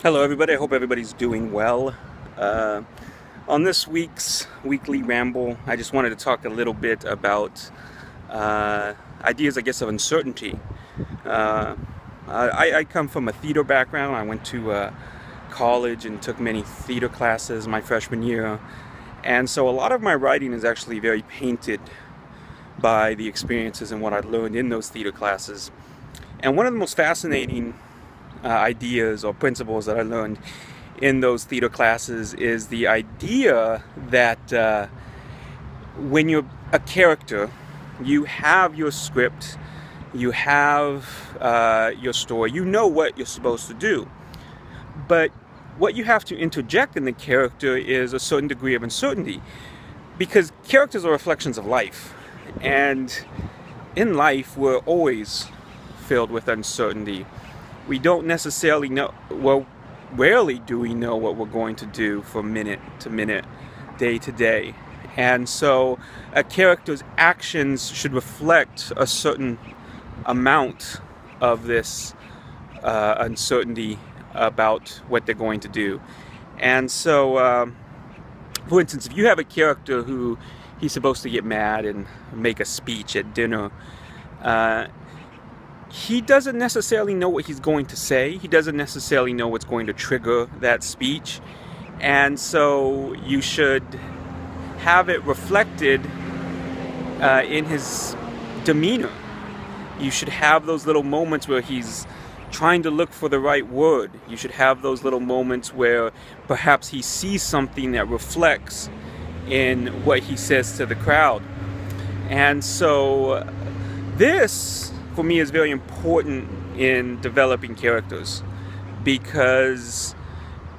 Hello everybody, I hope everybody's doing well. Uh, on this week's weekly ramble, I just wanted to talk a little bit about ideas, I guess, of uncertainty. Uh, I come from a theater background. I went to college and took many theater classes my freshman year. And so a lot of my writing is actually very painted by the experiences and what I learned in those theater classes. And one of the most fascinating ideas or principles that I learned in those theater classes is the idea that when you're a character, you have your script, you have your story, you know what you're supposed to do. But what you have to interject in the character is a certain degree of uncertainty, because characters are reflections of life. And in life, we're always filled with uncertainty. We don't necessarily know, well, rarely do we know what we're going to do from minute to minute, day to day. And so a character's actions should reflect a certain amount of this uncertainty about what they're going to do. And so, for instance, if you have a character who he's supposed to get mad and make a speech at dinner, he doesn't necessarily know what he's going to say. He doesn't necessarily know what's going to trigger that speech. And so you should have it reflected in his demeanor. You should have those little moments where he's trying to look for the right word. You should have those little moments where perhaps he sees something that reflects in what he says to the crowd. And so this, for me, is very important in developing characters, because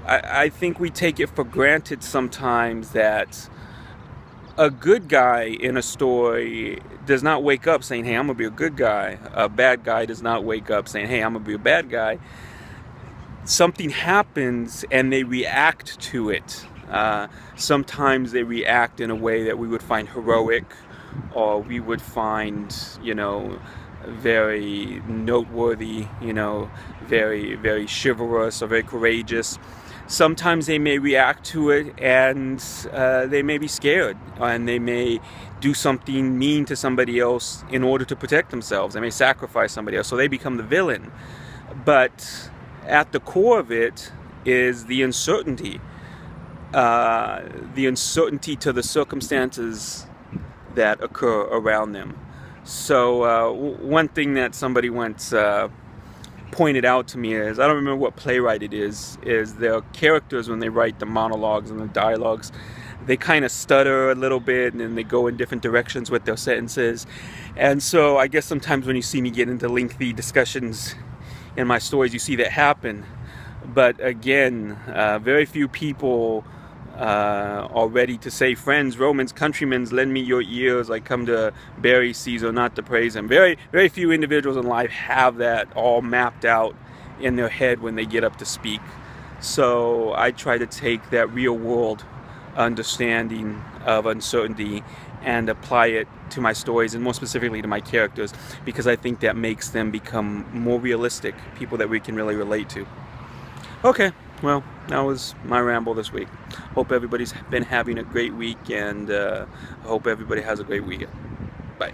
I think we take it for granted sometimes that a good guy in a story does not wake up saying, hey, I'm going to be a good guy. A bad guy does not wake up saying, hey, I'm going to be a bad guy. Something happens and they react to it. Sometimes they react in a way that we would find heroic, or we would find, very noteworthy, very, very chivalrous or very courageous. Sometimes they may react to it and they may be scared, and they may do something mean to somebody else in order to protect themselves. They may sacrifice somebody else, so they become the villain. But at the core of it is the uncertainty to the circumstances that occur around them. So one thing that somebody once pointed out to me is, I don't remember what playwright it is their characters, when they write the monologues and the dialogues, they kind of stutter a little bit and then they go in different directions with their sentences. And so I guess sometimes when you see me get into lengthy discussions in my stories, you see that happen. But again, very few people are ready to say, friends, Romans, countrymen, lend me your ears, I come to bury Caesar, not to praise him. Very, very few individuals in life have that all mapped out in their head when they get up to speak. So I try to take that real world understanding of uncertainty and apply it to my stories, and more specifically to my characters, because I think that makes them become more realistic, people that we can really relate to. Okay, well, that was my ramble this week. Hope everybody's been having a great week, and I hope everybody has a great weekend. Bye.